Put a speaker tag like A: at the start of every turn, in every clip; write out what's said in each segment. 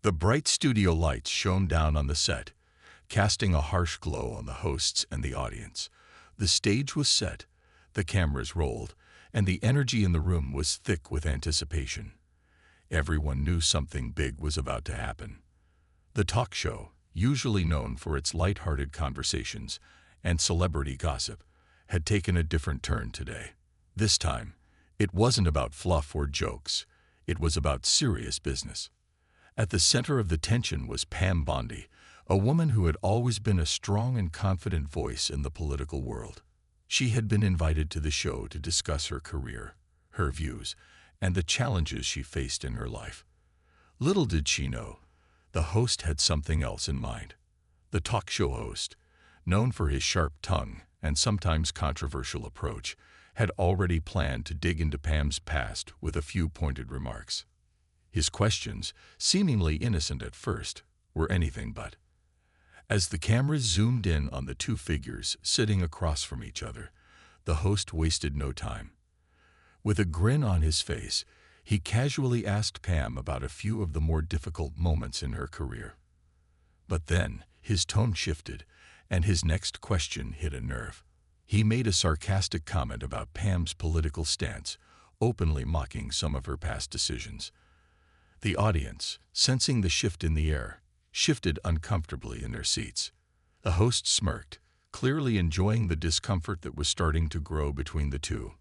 A: The bright studio lights shone down on the set, casting a harsh glow on the hosts and the audience. The stage was set, the cameras rolled, and the energy in the room was thick with anticipation. Everyone knew something big was about to happen. The talk show, usually known for its light-hearted conversations and celebrity gossip, had taken a different turn today. This time, it wasn't about fluff or jokes. It was about serious business. At the center of the tension was Pam Bondi, a woman who had always been a strong and confident voice in the political world. She had been invited to the show to discuss her career, her views, and the challenges she faced in her life. Little did she know, the host had something else in mind. The talk show host, known for his sharp tongue and sometimes controversial approach, had already planned to dig into Pam's past with a few pointed remarks. His questions, seemingly innocent at first, were anything but. As the cameras zoomed in on the two figures sitting across from each other, the host wasted no time. With a grin on his face, he casually asked Pam about a few of the more difficult moments in her career. But then, his tone shifted, and his next question hit a nerve. He made a sarcastic comment about Pam's political stance, openly mocking some of her past decisions. The audience, sensing the shift in the air, shifted uncomfortably in their seats. The host smirked, clearly enjoying the discomfort that was starting to grow between the two.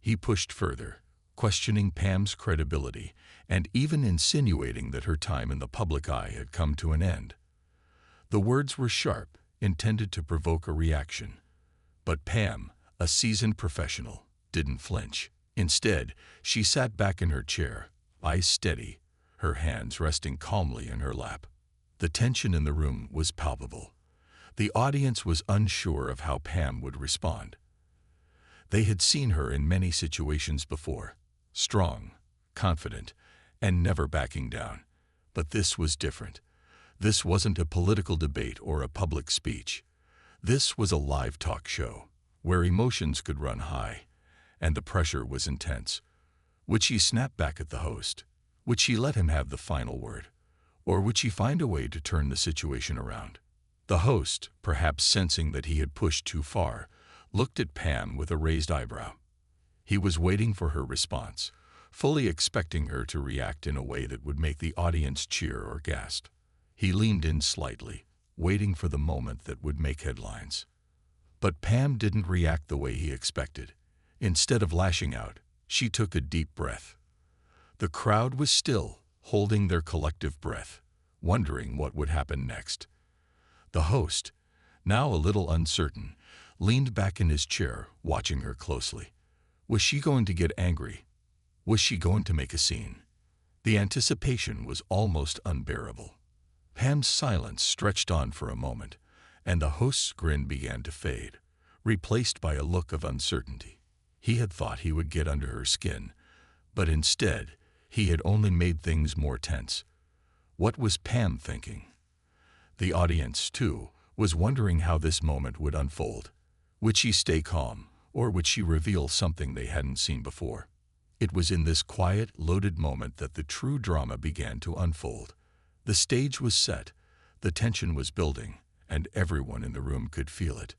A: He pushed further, questioning Pam's credibility and even insinuating that her time in the public eye had come to an end. The words were sharp, intended to provoke a reaction. But Pam, a seasoned professional, didn't flinch. Instead, she sat back in her chair, eyes steady, her hands resting calmly in her lap. The tension in the room was palpable. The audience was unsure of how Pam would respond. They had seen her in many situations before, strong, confident, and never backing down. But this was different. This wasn't a political debate or a public speech. This was a live talk show, where emotions could run high, and the pressure was intense. Would she snap back at the host? Would she let him have the final word? Or would she find a way to turn the situation around? The host, perhaps sensing that he had pushed too far, looked at Pam with a raised eyebrow. He was waiting for her response, fully expecting her to react in a way that would make the audience cheer or gasp. He leaned in slightly, waiting for the moment that would make headlines. But Pam didn't react the way he expected. Instead of lashing out, she took a deep breath. The crowd was still, holding their collective breath, wondering what would happen next. The host, now a little uncertain, leaned back in his chair, watching her closely. Was she going to get angry? Was she going to make a scene? The anticipation was almost unbearable. Pam's silence stretched on for a moment, and the host's grin began to fade, replaced by a look of uncertainty. He had thought he would get under her skin, but instead, he had only made things more tense. What was Pam thinking? The audience, too, was wondering how this moment would unfold. Would she stay calm, or would she reveal something they hadn't seen before? It was in this quiet, loaded moment that the true drama began to unfold. The stage was set, the tension was building, and everyone in the room could feel it.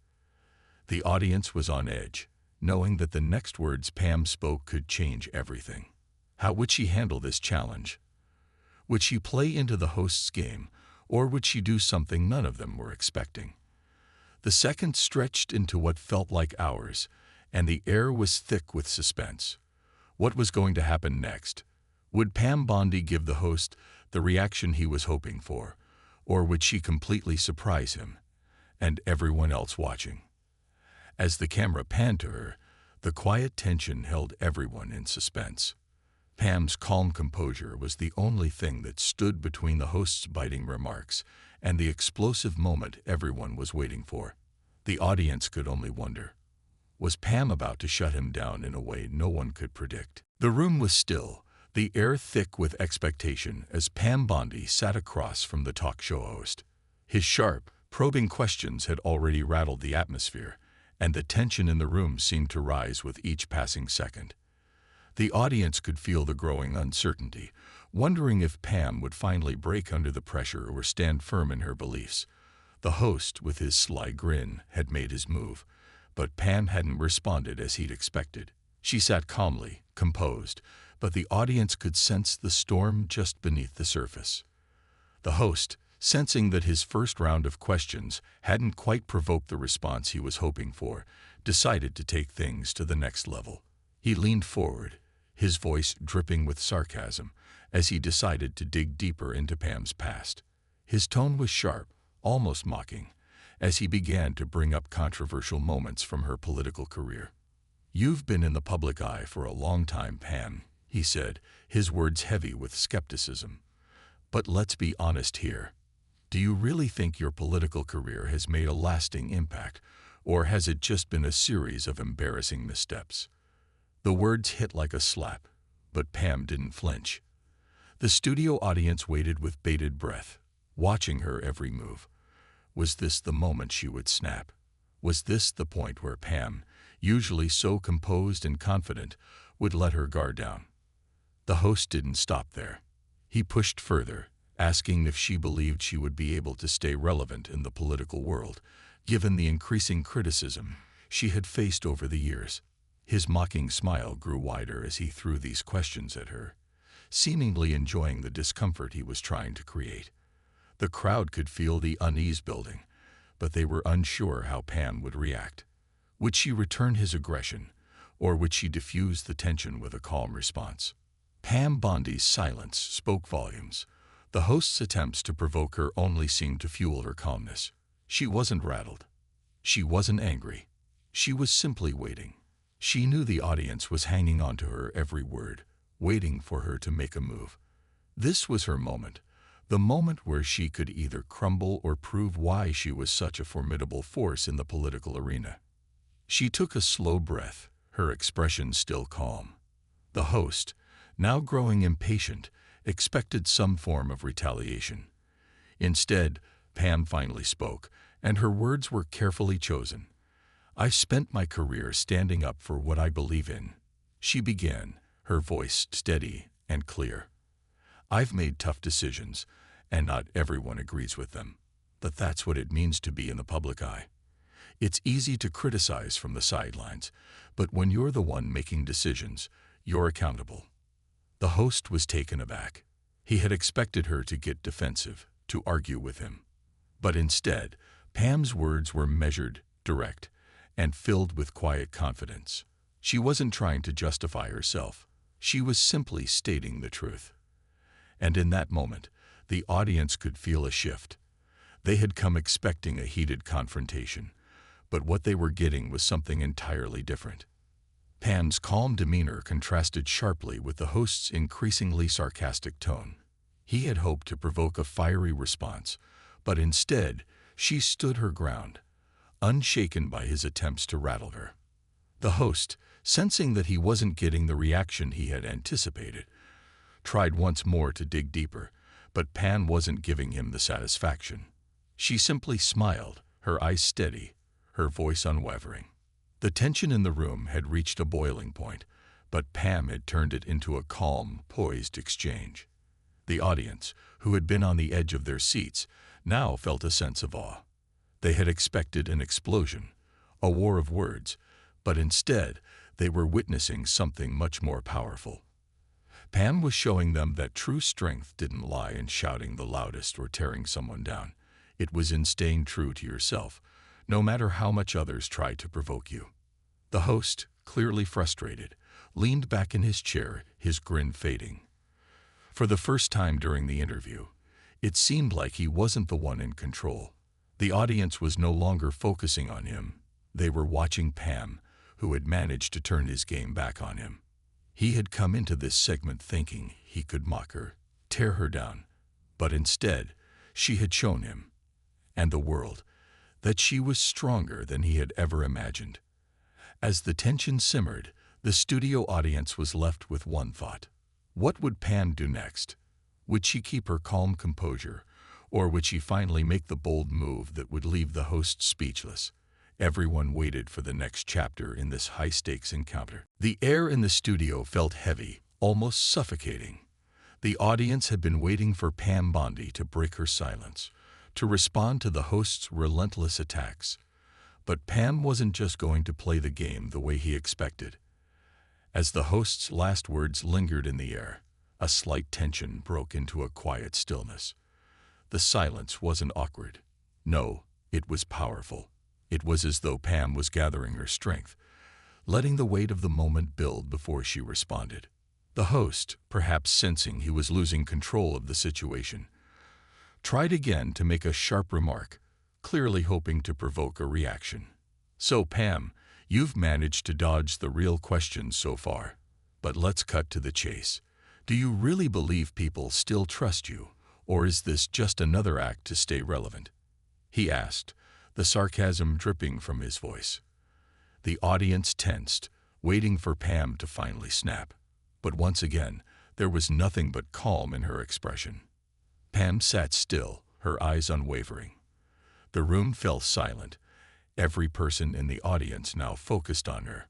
A: The audience was on edge, knowing that the next words Pam spoke could change everything. How would she handle this challenge? Would she play into the host's game, or would she do something none of them were expecting? The seconds stretched into what felt like hours, and the air was thick with suspense. What was going to happen next? Would Pam Bondi give the host the reaction he was hoping for, or would she completely surprise him and everyone else watching? As the camera panned to her, the quiet tension held everyone in suspense. Pam's calm composure was the only thing that stood between the host's biting remarks and the explosive moment everyone was waiting for. The audience could only wonder, was Pam about to shut him down in a way no one could predict? The room was still, the air thick with expectation as Pam Bondi sat across from the talk show host. His sharp, probing questions had already rattled the atmosphere, and the tension in the room seemed to rise with each passing second. The audience could feel the growing uncertainty, wondering if Pam would finally break under the pressure or stand firm in her beliefs. The host, with his sly grin, had made his move, but Pam hadn't responded as he'd expected. She sat calmly, composed, but the audience could sense the storm just beneath the surface. The host, sensing that his first round of questions hadn't quite provoked the response he was hoping for, decided to take things to the next level. He leaned forward, his voice dripping with sarcasm, as he decided to dig deeper into Pam's past. His tone was sharp, almost mocking, as he began to bring up controversial moments from her political career. "You've been in the public eye for a long time, Pam," he said, his words heavy with skepticism. "But let's be honest here. Do you really think your political career has made a lasting impact, or has it just been a series of embarrassing missteps?" The words hit like a slap, but Pam didn't flinch. The studio audience waited with bated breath, watching her every move. Was this the moment she would snap? Was this the point where Pam, usually so composed and confident, would let her guard down? The host didn't stop there. He pushed further, asking if she believed she would be able to stay relevant in the political world, given the increasing criticism she had faced over the years. His mocking smile grew wider as he threw these questions at her, seemingly enjoying the discomfort he was trying to create. The crowd could feel the unease building, but they were unsure how Pam would react. Would she return his aggression, or would she diffuse the tension with a calm response? Pam Bondi's silence spoke volumes. The host's attempts to provoke her only seemed to fuel her calmness. She wasn't rattled. She wasn't angry. She was simply waiting. She knew the audience was hanging on to her every word, waiting for her to make a move. This was her moment, the moment where she could either crumble or prove why she was such a formidable force in the political arena. She took a slow breath, her expression still calm. The host, now growing impatient, expected some form of retaliation. Instead, Pam finally spoke, and her words were carefully chosen. "I've spent my career standing up for what I believe in," she began, her voice steady and clear. "I've made tough decisions, and not everyone agrees with them, but that's what it means to be in the public eye. It's easy to criticize from the sidelines, but when you're the one making decisions, you're accountable." The host was taken aback. He had expected her to get defensive, to argue with him. But instead, Pam's words were measured, direct, and filled with quiet confidence. She wasn't trying to justify herself. She was simply stating the truth. And in that moment, the audience could feel a shift. They had come expecting a heated confrontation, but what they were getting was something entirely different. Pam's calm demeanor contrasted sharply with the host's increasingly sarcastic tone. He had hoped to provoke a fiery response, but instead, she stood her ground, unshaken by his attempts to rattle her. The host, sensing that he wasn't getting the reaction he had anticipated, tried once more to dig deeper, but Pam wasn't giving him the satisfaction. She simply smiled, her eyes steady, her voice unwavering. The tension in the room had reached a boiling point, but Pam had turned it into a calm, poised exchange. The audience, who had been on the edge of their seats, now felt a sense of awe. They had expected an explosion, a war of words, but instead, they were witnessing something much more powerful. Pam was showing them that true strength didn't lie in shouting the loudest or tearing someone down. It was in staying true to yourself, no matter how much others tried to provoke you. The host, clearly frustrated, leaned back in his chair, his grin fading. For the first time during the interview, it seemed like he wasn't the one in control. The audience was no longer focusing on him. They were watching Pam, who had managed to turn his game back on him. He had come into this segment thinking he could mock her, tear her down, but instead, she had shown him, and the world, that she was stronger than he had ever imagined. As the tension simmered, the studio audience was left with one thought. What would Pam do next? Would she keep her calm composure, or would she finally make the bold move that would leave the host speechless? Everyone waited for the next chapter in this high-stakes encounter. The air in the studio felt heavy, almost suffocating. The audience had been waiting for Pam Bondi to break her silence, to respond to the host's relentless attacks. But Pam wasn't just going to play the game the way he expected. As the host's last words lingered in the air, a slight tension broke into a quiet stillness. The silence wasn't awkward. No, it was powerful. It was as though Pam was gathering her strength, letting the weight of the moment build before she responded. The host, perhaps sensing he was losing control of the situation, tried again to make a sharp remark, clearly hoping to provoke a reaction. "So, Pam, you've managed to dodge the real questions so far. But let's cut to the chase. Do you really believe people still trust you, or is this just another act to stay relevant?" he asked, the sarcasm dripping from his voice. The audience tensed, waiting for Pam to finally snap. But once again, there was nothing but calm in her expression. Pam sat still, her eyes unwavering. The room fell silent, every person in the audience now focused on her.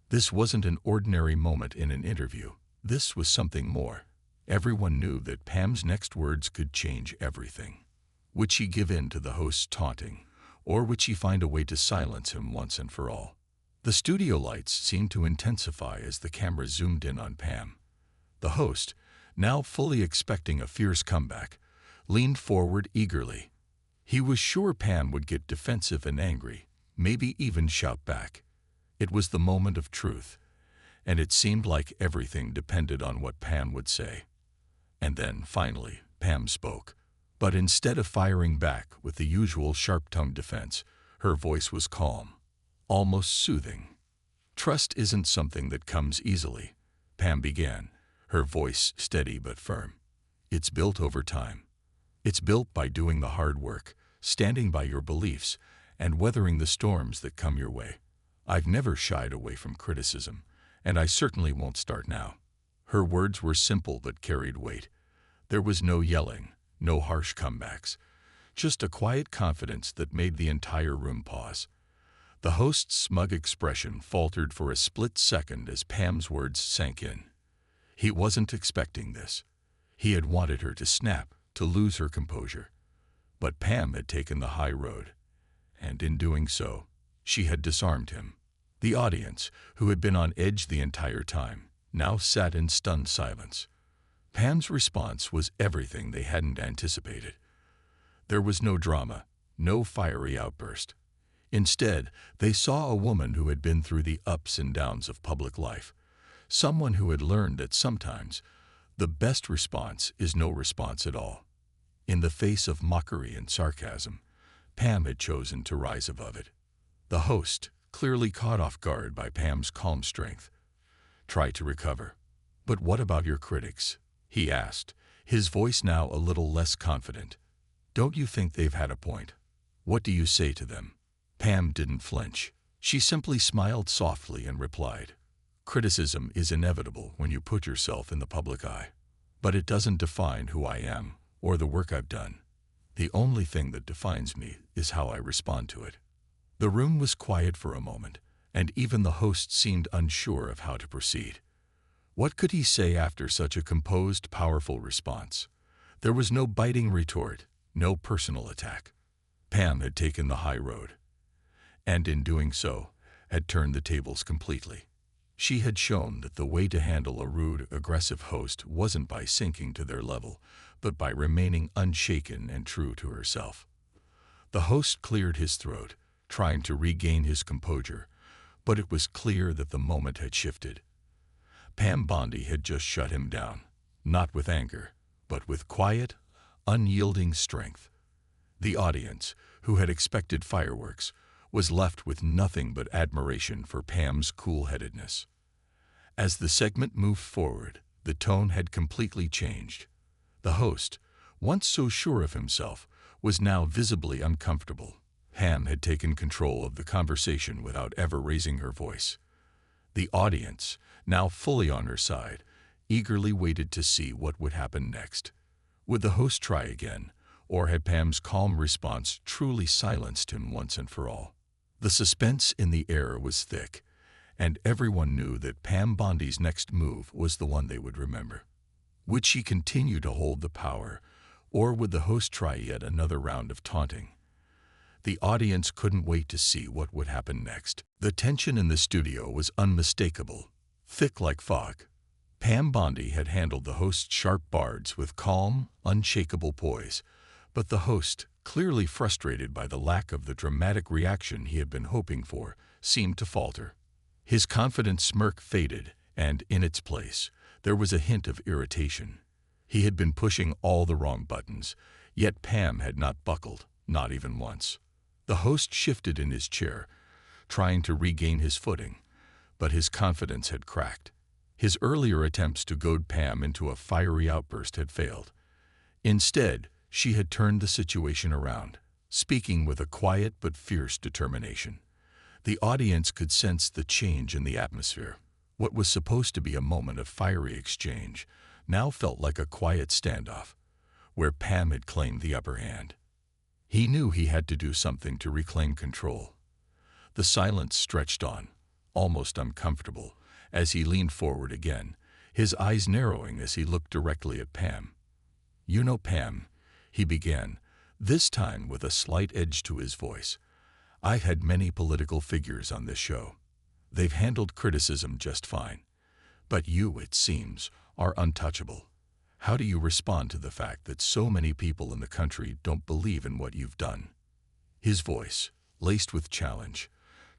A: This wasn't an ordinary moment in an interview. This was something more. Everyone knew that Pam's next words could change everything. Would she give in to the host's taunting, or would she find a way to silence him once and for all? The studio lights seemed to intensify as the camera zoomed in on Pam. The host, now fully expecting a fierce comeback, leaned forward eagerly. He was sure Pam would get defensive and angry, maybe even shout back. It was the moment of truth, and it seemed like everything depended on what Pam would say. And then, finally, Pam spoke. But instead of firing back with the usual sharp-tongued defense, her voice was calm, almost soothing. "Trust isn't something that comes easily," Pam began, her voice steady but firm. "It's built over time. It's built by doing the hard work, standing by your beliefs, and weathering the storms that come your way. I've never shied away from criticism, and I certainly won't start now." Her words were simple but carried weight. There was no yelling, no harsh comebacks, just a quiet confidence that made the entire room pause. The host's smug expression faltered for a split second as Pam's words sank in. He wasn't expecting this. He had wanted her to snap, to lose her composure. But Pam had taken the high road, and in doing so, she had disarmed him. The audience, who had been on edge the entire time, now sat in stunned silence. Pam's response was everything they hadn't anticipated. There was no drama, no fiery outburst. Instead, they saw a woman who had been through the ups and downs of public life, someone who had learned that sometimes the best response is no response at all. In the face of mockery and sarcasm, Pam had chosen to rise above it. The host, clearly caught off guard by Pam's calm strength, tried to recover. "But what about your critics?" he asked, his voice now a little less confident. "Don't you think they've had a point? What do you say to them?" Pam didn't flinch. She simply smiled softly and replied, "Criticism is inevitable when you put yourself in the public eye. But it doesn't define who I am or the work I've done. The only thing that defines me is how I respond to it." The room was quiet for a moment, and even the host seemed unsure of how to proceed. What could he say after such a composed, powerful response? There was no biting retort, no personal attack. Pam had taken the high road, and in doing so, had turned the tables completely. She had shown that the way to handle a rude, aggressive host wasn't by sinking to their level, but by remaining unshaken and true to herself. The host cleared his throat, trying to regain his composure, but it was clear that the moment had shifted. Pam Bondi had just shut him down, not with anger, but with quiet, unyielding strength. The audience, who had expected fireworks, was left with nothing but admiration for Pam's cool-headedness. As the segment moved forward, the tone had completely changed. The host, once so sure of himself, was now visibly uncomfortable. Pam had taken control of the conversation without ever raising her voice. The audience, now fully on her side, eagerly waited to see what would happen next. Would the host try again, or had Pam's calm response truly silenced him once and for all? The suspense in the air was thick, and everyone knew that Pam Bondi's next move was the one they would remember. Would she continue to hold the power, or would the host try yet another round of taunting? The audience couldn't wait to see what would happen next. The tension in the studio was unmistakable, thick like fog. Pam Bondi had handled the host's sharp bards with calm, unshakable poise, but the host, clearly frustrated by the lack of the dramatic reaction he had been hoping for, seemed to falter. His confident smirk faded, and in its place, there was a hint of irritation. He had been pushing all the wrong buttons, yet Pam had not buckled, not even once. The host shifted in his chair, trying to regain his footing, but his confidence had cracked. His earlier attempts to goad Pam into a fiery outburst had failed. Instead, she had turned the situation around, speaking with a quiet but fierce determination. The audience could sense the change in the atmosphere. What was supposed to be a moment of fiery exchange now felt like a quiet standoff, where Pam had claimed the upper hand. He knew he had to do something to reclaim control. The silence stretched on, almost uncomfortable, as he leaned forward again, his eyes narrowing as he looked directly at Pam. "You know, Pam," he began, this time with a slight edge to his voice, "I've had many political figures on this show. They've handled criticism just fine. But you, it seems, are untouchable. How do you respond to the fact that so many people in the country don't believe in what you've done?" His voice, laced with challenge,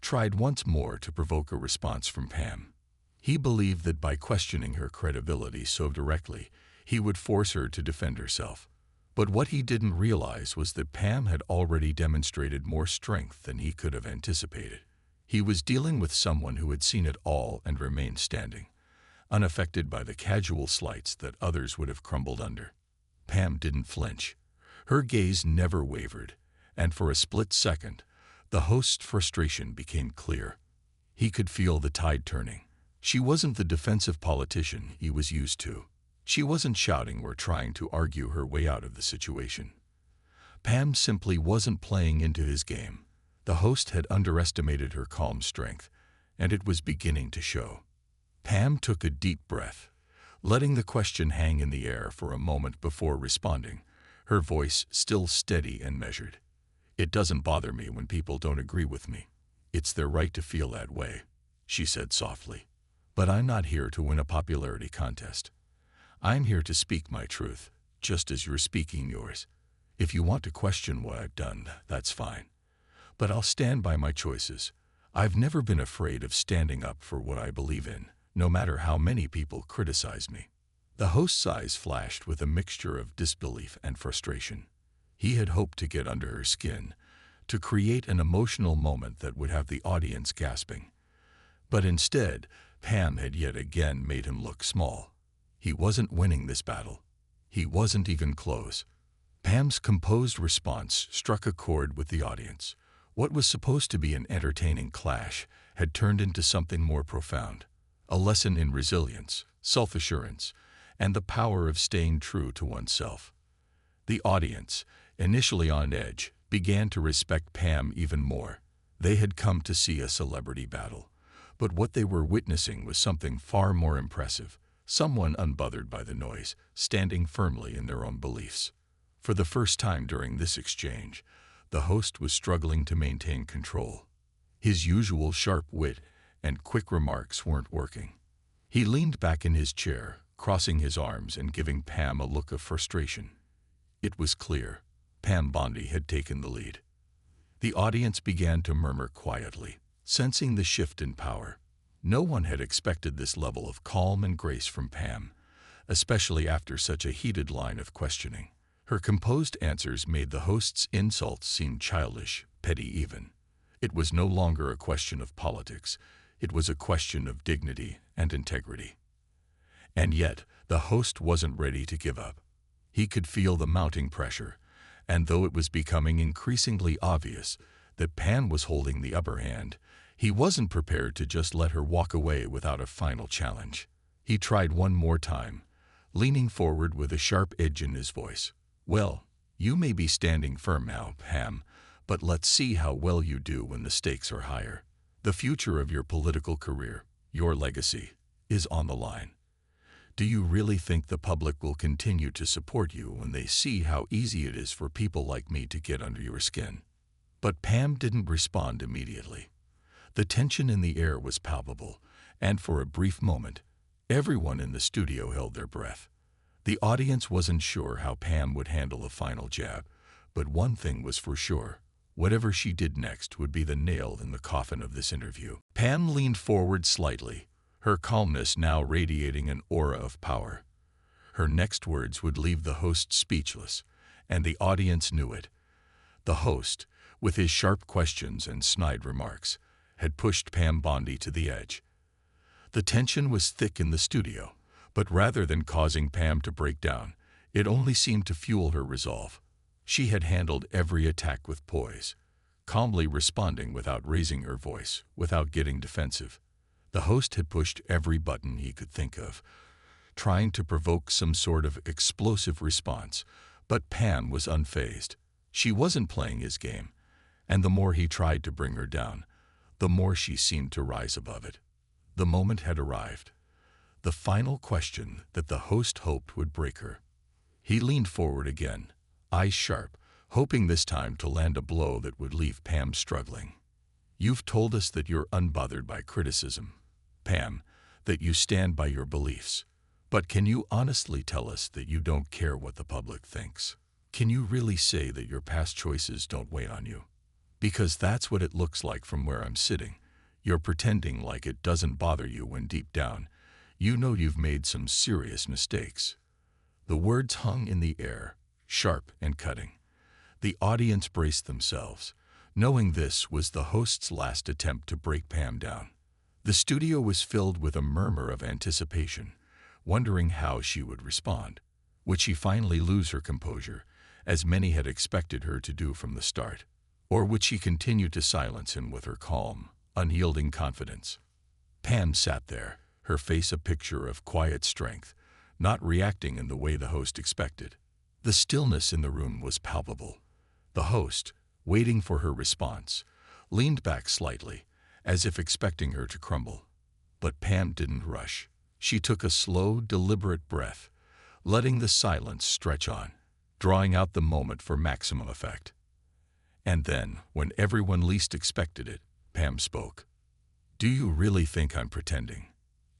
A: tried once more to provoke a response from Pam. He believed that by questioning her credibility so directly, he would force her to defend herself. But what he didn't realize was that Pam had already demonstrated more strength than he could have anticipated. He was dealing with someone who had seen it all and remained standing, unaffected by the casual slights that others would have crumbled under. Pam didn't flinch. Her gaze never wavered, and for a split second, the host's frustration became clear. He could feel the tide turning. She wasn't the defensive politician he was used to. She wasn't shouting or trying to argue her way out of the situation. Pam simply wasn't playing into his game. The host had underestimated her calm strength, and it was beginning to show. Pam took a deep breath, letting the question hang in the air for a moment before responding, her voice still steady and measured. "It doesn't bother me when people don't agree with me. It's their right to feel that way," she said softly. "But I'm not here to win a popularity contest. I'm here to speak my truth, just as you're speaking yours. If you want to question what I've done, that's fine. But I'll stand by my choices. I've never been afraid of standing up for what I believe in, no matter how many people criticize me." The host's eyes flashed with a mixture of disbelief and frustration. He had hoped to get under her skin, to create an emotional moment that would have the audience gasping. But instead, Pam had yet again made him look small. He wasn't winning this battle. He wasn't even close. Pam's composed response struck a chord with the audience. What was supposed to be an entertaining clash had turned into something more profound, a lesson in resilience, self-assurance, and the power of staying true to oneself. The audience, initially on edge, began to respect Pam even more. They had come to see a celebrity battle, but what they were witnessing was something far more impressive, someone unbothered by the noise, standing firmly in their own beliefs. For the first time during this exchange, the host was struggling to maintain control. His usual sharp wit and quick remarks weren't working. He leaned back in his chair, crossing his arms and giving Pam a look of frustration. It was clear. Pam Bondi had taken the lead. The audience began to murmur quietly, sensing the shift in power. No one had expected this level of calm and grace from Pam, especially after such a heated line of questioning. Her composed answers made the host's insults seem childish, petty even. It was no longer a question of politics. It was a question of dignity and integrity. And yet, the host wasn't ready to give up. He could feel the mounting pressure, and though it was becoming increasingly obvious that Pam was holding the upper hand, he wasn't prepared to just let her walk away without a final challenge. He tried one more time, leaning forward with a sharp edge in his voice. "Well, you may be standing firm now, Pam, but let's see how well you do when the stakes are higher. The future of your political career, your legacy, is on the line. Do you really think the public will continue to support you when they see how easy it is for people like me to get under your skin? But Pam didn't respond immediately. The tension in the air was palpable, and for a brief moment, everyone in the studio held their breath. The audience wasn't sure how Pam would handle a final jab, but one thing was for sure. Whatever she did next would be the nail in the coffin of this interview. Pam leaned forward slightly, her calmness now radiating an aura of power. Her next words would leave the host speechless, and the audience knew it. The host, with his sharp questions and snide remarks, had pushed Pam Bondi to the edge. The tension was thick in the studio, but rather than causing Pam to break down, it only seemed to fuel her resolve. She had handled every attack with poise, calmly responding without raising her voice, without getting defensive. The host had pushed every button he could think of, trying to provoke some sort of explosive response, but Pam was unfazed. She wasn't playing his game, and the more he tried to bring her down, the more she seemed to rise above it. The moment had arrived. The final question that the host hoped would break her. He leaned forward again, eyes sharp, hoping this time to land a blow that would leave Pam struggling. You've told us that you're unbothered by criticism, Pam, that you stand by your beliefs. But can you honestly tell us that you don't care what the public thinks? Can you really say that your past choices don't weigh on you? Because that's what it looks like from where I'm sitting. You're pretending like it doesn't bother you when deep down, you know you've made some serious mistakes. The words hung in the air, sharp and cutting. The audience braced themselves, knowing this was the host's last attempt to break Pam down. The studio was filled with a murmur of anticipation, wondering how she would respond. Would she finally lose her composure, as many had expected her to do from the start? Or would she continue to silence him with her calm, unyielding confidence? Pam sat there, her face a picture of quiet strength, not reacting in the way the host expected. The stillness in the room was palpable. The host, waiting for her response, leaned back slightly, as if expecting her to crumble. But Pam didn't rush. She took a slow, deliberate breath, letting the silence stretch on, drawing out the moment for maximum effect. And then, when everyone least expected it, Pam spoke. "Do you really think I'm pretending?"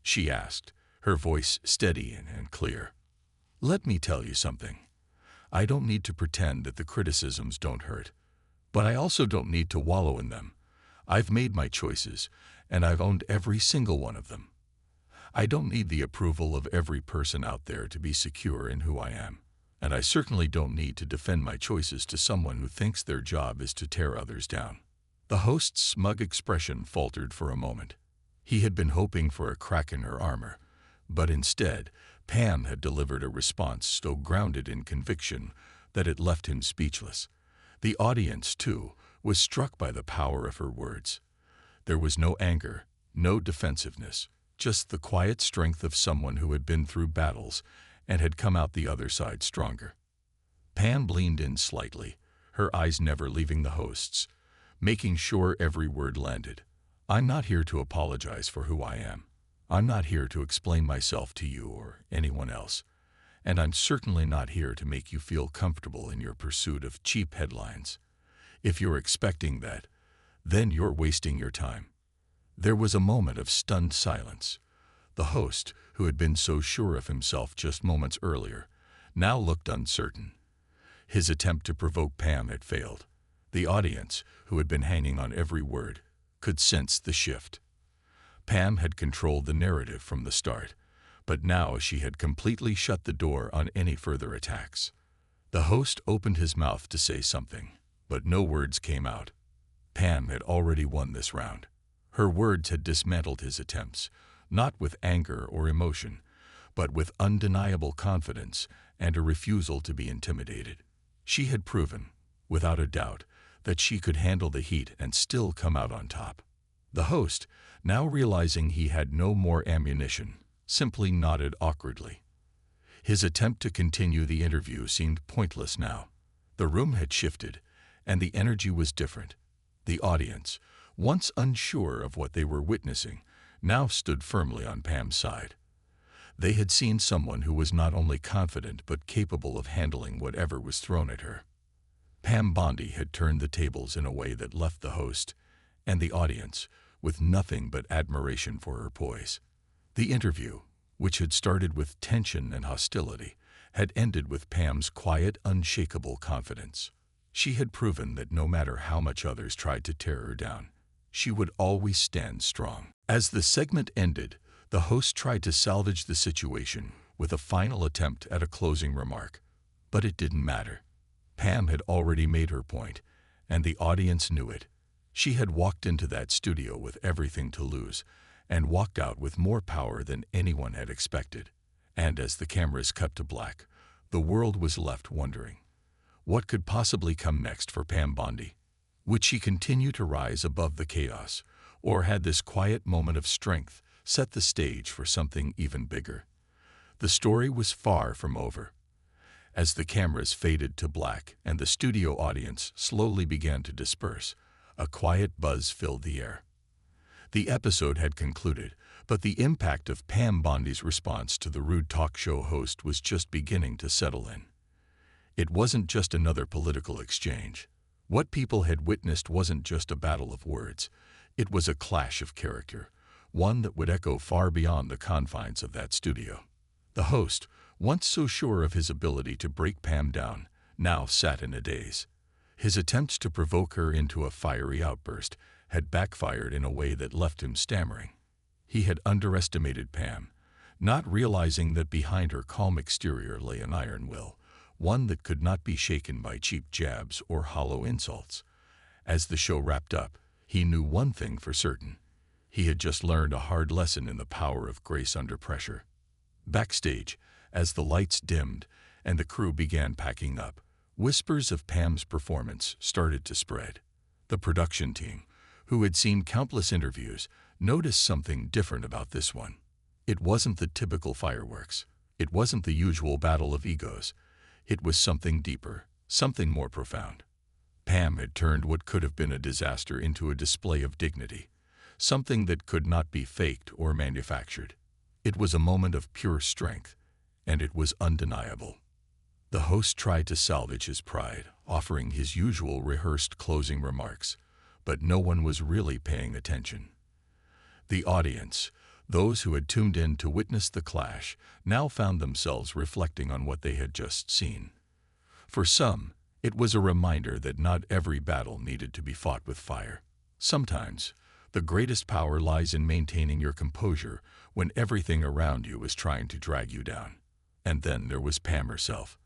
A: she asked, her voice steady and clear. "Let me tell you something. I don't need to pretend that the criticisms don't hurt, but I also don't need to wallow in them. I've made my choices, and I've owned every single one of them. I don't need the approval of every person out there to be secure in who I am, and I certainly don't need to defend my choices to someone who thinks their job is to tear others down." The host's smug expression faltered for a moment. He had been hoping for a crack in her armor, but instead, Pam had delivered a response so grounded in conviction that it left him speechless. The audience, too, was struck by the power of her words. There was no anger, no defensiveness, just the quiet strength of someone who had been through battles and had come out the other side stronger. Pam leaned in slightly, her eyes never leaving the host's, making sure every word landed. "I'm not here to apologize for who I am. I'm not here to explain myself to you or anyone else. And I'm certainly not here to make you feel comfortable in your pursuit of cheap headlines. If you're expecting that, then you're wasting your time." There was a moment of stunned silence. The host, who had been so sure of himself just moments earlier, now looked uncertain. His attempt to provoke Pam had failed. The audience, who had been hanging on every word, could sense the shift. Pam had controlled the narrative from the start, but now she had completely shut the door on any further attacks. The host opened his mouth to say something, but no words came out. Pam had already won this round. Her words had dismantled his attempts, not with anger or emotion, but with undeniable confidence and a refusal to be intimidated. She had proven, without a doubt, that she could handle the heat and still come out on top. The host, now realizing he had no more ammunition, simply nodded awkwardly. His attempt to continue the interview seemed pointless now. The room had shifted, and the energy was different. The audience, once unsure of what they were witnessing, now stood firmly on Pam's side. They had seen someone who was not only confident but capable of handling whatever was thrown at her. Pam Bondi had turned the tables in a way that left the host and the audience with nothing but admiration for her poise. The interview, which had started with tension and hostility, had ended with Pam's quiet, unshakable confidence. She had proven that no matter how much others tried to tear her down, she would always stand strong. As the segment ended, the host tried to salvage the situation with a final attempt at a closing remark. But it didn't matter. Pam had already made her point, and the audience knew it. She had walked into that studio with everything to lose, and walked out with more power than anyone had expected. And as the cameras cut to black, the world was left wondering, what could possibly come next for Pam Bondi? Would she continue to rise above the chaos, or had this quiet moment of strength set the stage for something even bigger? The story was far from over. As the cameras faded to black and the studio audience slowly began to disperse, a quiet buzz filled the air. The episode had concluded, but the impact of Pam Bondi's response to the rude talk show host was just beginning to settle in. It wasn't just another political exchange. What people had witnessed wasn't just a battle of words. It was a clash of character, one that would echo far beyond the confines of that studio. The host, once so sure of his ability to break Pam down, now sat in a daze. His attempts to provoke her into a fiery outburst had backfired in a way that left him stammering. He had underestimated Pam, not realizing that behind her calm exterior lay an iron will, one that could not be shaken by cheap jabs or hollow insults. As the show wrapped up, he knew one thing for certain. He had just learned a hard lesson in the power of grace under pressure. Backstage, as the lights dimmed and the crew began packing up, whispers of Pam's performance started to spread. The production team, who had seen countless interviews, noticed something different about this one. It wasn't the typical fireworks. It wasn't the usual battle of egos. It was something deeper, something more profound. Pam had turned what could have been a disaster into a display of dignity, something that could not be faked or manufactured. It was a moment of pure strength, and it was undeniable. The host tried to salvage his pride, offering his usual rehearsed closing remarks, but no one was really paying attention. The audience, those who had tuned in to witness the clash, now found themselves reflecting on what they had just seen. For some, it was a reminder that not every battle needed to be fought with fire. Sometimes, the greatest power lies in maintaining your composure when everything around you is trying to drag you down. And then there was Pam herself.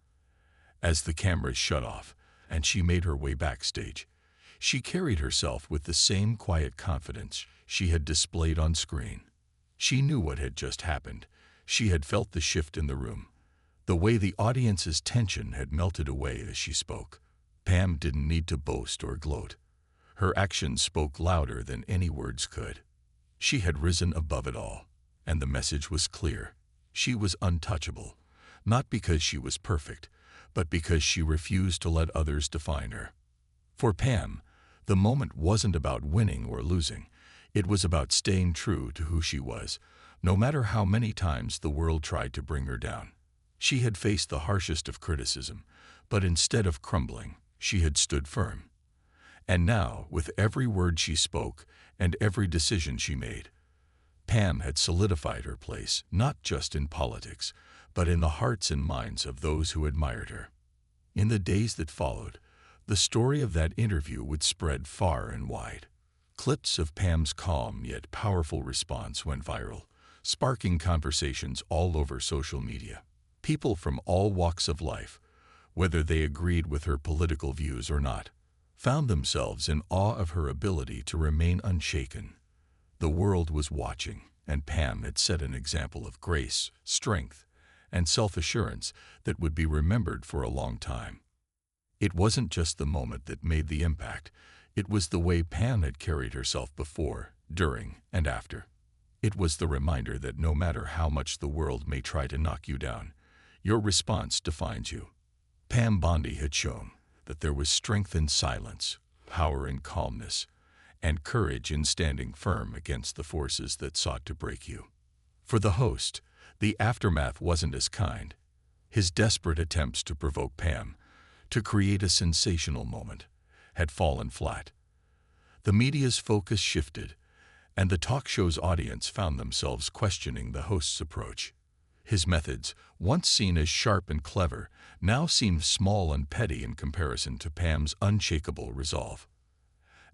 A: As the cameras shut off and she made her way backstage, she carried herself with the same quiet confidence she had displayed on screen. She knew what had just happened. She had felt the shift in the room, the way the audience's tension had melted away as she spoke. Pam didn't need to boast or gloat. Her actions spoke louder than any words could. She had risen above it all, and the message was clear. She was untouchable, not because she was perfect, but because she refused to let others define her. For Pam, the moment wasn't about winning or losing. It was about staying true to who she was, no matter how many times the world tried to bring her down. She had faced the harshest of criticism, but instead of crumbling, she had stood firm. And now, with every word she spoke and every decision she made, Pam had solidified her place not just in politics, but in the hearts and minds of those who admired her. In the days that followed, the story of that interview would spread far and wide. Clips of Pam's calm yet powerful response went viral, sparking conversations all over social media. People from all walks of life, whether they agreed with her political views or not, found themselves in awe of her ability to remain unshaken. The world was watching, and Pam had set an example of grace, strength, and self-assurance that would be remembered for a long time. It wasn't just the moment that made the impact. It was the way Pam had carried herself before, during, and after. It was the reminder that no matter how much the world may try to knock you down, your response defines you. Pam Bondi had shown that there was strength in silence, power in calmness, and courage in standing firm against the forces that sought to break you. For the host, The aftermath wasn't as kind. His desperate attempts to provoke Pam, to create a sensational moment, had fallen flat. The media's focus shifted, and the talk show's audience found themselves questioning the host's approach. His methods, once seen as sharp and clever, now seemed small and petty in comparison to Pam's unshakable resolve.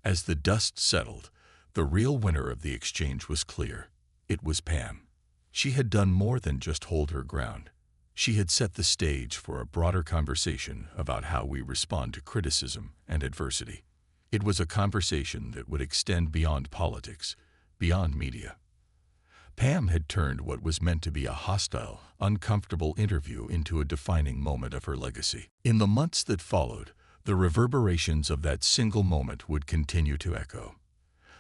A: As the dust settled, the real winner of the exchange was clear. It was Pam. She had done more than just hold her ground. She had set the stage for a broader conversation about how we respond to criticism and adversity. It was a conversation that would extend beyond politics, beyond media. Pam had turned what was meant to be a hostile, uncomfortable interview into a defining moment of her legacy. In the months that followed, the reverberations of that single moment would continue to echo.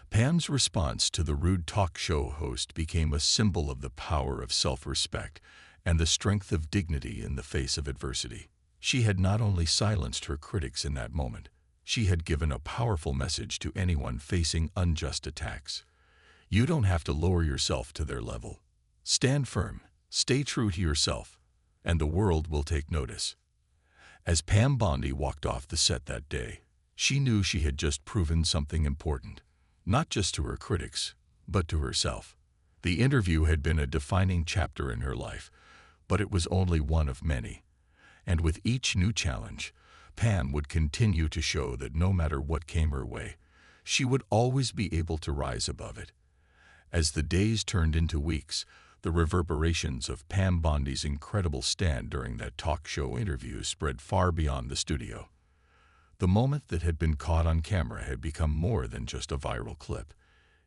A: Pam's response to the rude talk show host became a symbol of the power of self-respect and the strength of dignity in the face of adversity. She had not only silenced her critics in that moment, she had given a powerful message to anyone facing unjust attacks. You don't have to lower yourself to their level. Stand firm, stay true to yourself, and the world will take notice. As Pam Bondi walked off the set that day, she knew she had just proven something important, not just to her critics, but to herself. The interview had been a defining chapter in her life, but it was only one of many. And with each new challenge, Pam would continue to show that no matter what came her way, she would always be able to rise above it. As the days turned into weeks, the reverberations of Pam Bondi's incredible stand during that talk show interview spread far beyond the studio. The moment that had been caught on camera had become more than just a viral clip.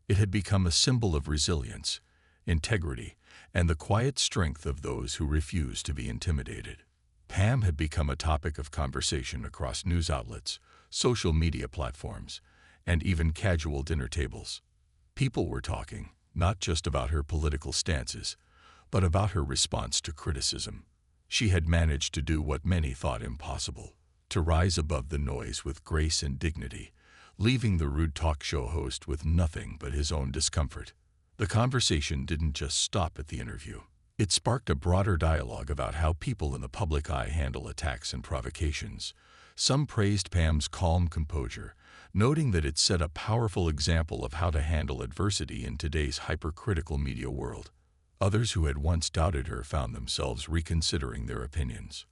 A: It had become a symbol of resilience, integrity, and the quiet strength of those who refuse to be intimidated. Pam had become a topic of conversation across news outlets, social media platforms, and even casual dinner tables. People were talking, not just about her political stances, but about her response to criticism. She had managed to do what many thought impossible, to rise above the noise with grace and dignity, leaving the rude talk show host with nothing but his own discomfort. The conversation didn't just stop at the interview. It sparked a broader dialogue about how people in the public eye handle attacks and provocations. Some praised Pam's calm composure, noting that it set a powerful example of how to handle adversity in today's hypercritical media world. Others who had once doubted her found themselves reconsidering their opinions.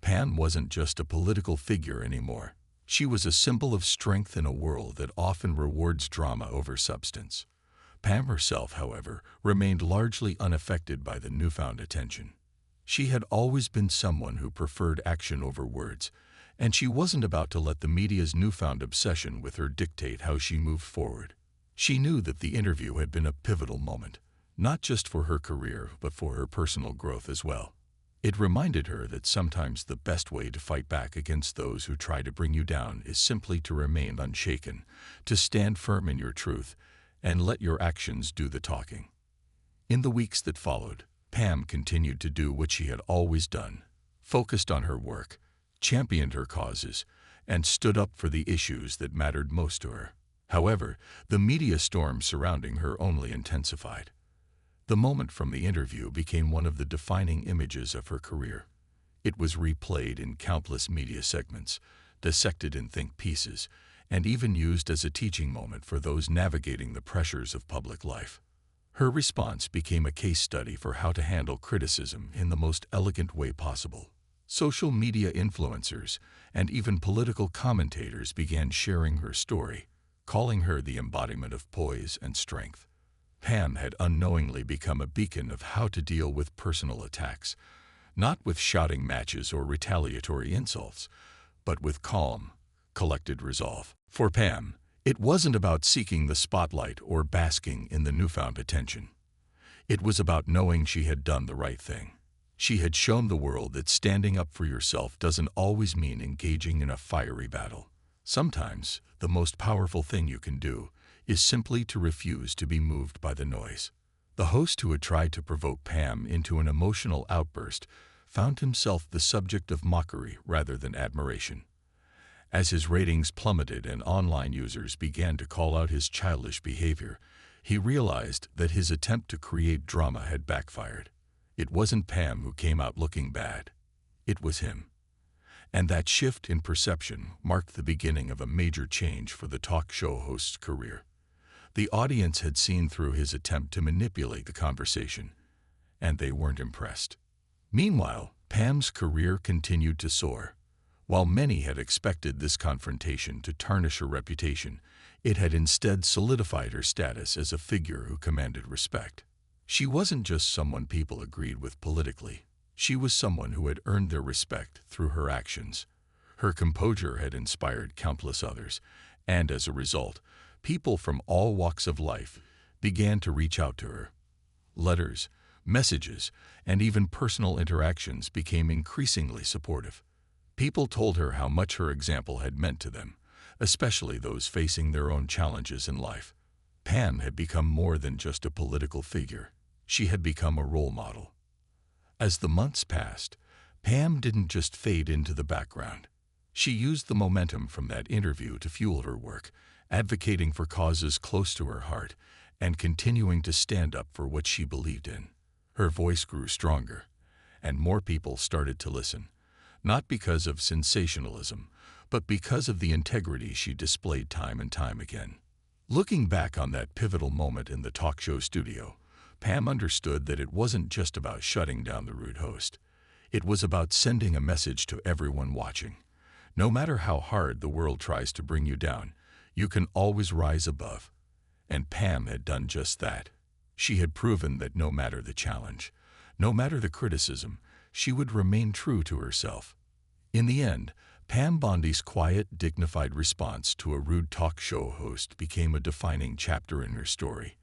A: Pam wasn't just a political figure anymore. She was a symbol of strength in a world that often rewards drama over substance. Pam herself, however, remained largely unaffected by the newfound attention. She had always been someone who preferred action over words, and she wasn't about to let the media's newfound obsession with her dictate how she moved forward. She knew that the interview had been a pivotal moment, not just for her career, but for her personal growth as well. It reminded her that sometimes the best way to fight back against those who try to bring you down is simply to remain unshaken, to stand firm in your truth, and let your actions do the talking. In the weeks that followed, Pam continued to do what she had always done, focused on her work, championed her causes, and stood up for the issues that mattered most to her. However, the media storm surrounding her only intensified. The moment from the interview became one of the defining images of her career. It was replayed in countless media segments, dissected in think pieces, and even used as a teaching moment for those navigating the pressures of public life. Her response became a case study for how to handle criticism in the most elegant way possible. Social media influencers and even political commentators began sharing her story, calling her the embodiment of poise and strength. Pam had unknowingly become a beacon of how to deal with personal attacks, not with shouting matches or retaliatory insults, but with calm, collected resolve. For Pam, it wasn't about seeking the spotlight or basking in the newfound attention. It was about knowing she had done the right thing. She had shown the world that standing up for yourself doesn't always mean engaging in a fiery battle. Sometimes, the most powerful thing you can do is simply to refuse to be moved by the noise. The host who had tried to provoke Pam into an emotional outburst found himself the subject of mockery rather than admiration. As his ratings plummeted and online users began to call out his childish behavior, he realized that his attempt to create drama had backfired. It wasn't Pam who came out looking bad. It was him. And that shift in perception marked the beginning of a major change for the talk show host's career. The audience had seen through his attempt to manipulate the conversation, and they weren't impressed. Meanwhile, Pam's career continued to soar. While many had expected this confrontation to tarnish her reputation, it had instead solidified her status as a figure who commanded respect. She wasn't just someone people agreed with politically. She was someone who had earned their respect through her actions. Her composure had inspired countless others, and as a result, people from all walks of life began to reach out to her. Letters, messages, and even personal interactions became increasingly supportive. People told her how much her example had meant to them, especially those facing their own challenges in life. Pam had become more than just a political figure. She had become a role model. As the months passed, Pam didn't just fade into the background. She used the momentum from that interview to fuel her work, advocating for causes close to her heart and continuing to stand up for what she believed in. Her voice grew stronger, and more people started to listen, not because of sensationalism, but because of the integrity she displayed time and time again. Looking back on that pivotal moment in the talk show studio, Pam understood that it wasn't just about shutting down the rude host. It was about sending a message to everyone watching. No matter how hard the world tries to bring you down, you can always rise above. And Pam had done just that. She had proven that no matter the challenge, no matter the criticism, she would remain true to herself. In the end, Pam Bondi's quiet, dignified response to a rude talk show host became a defining chapter in her story,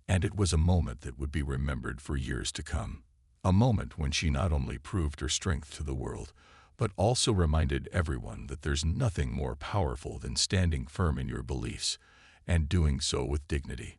A: and it was a moment that would be remembered for years to come. A moment when she not only proved her strength to the world, but also reminded everyone that there's nothing more powerful than standing firm in your beliefs and doing so with dignity.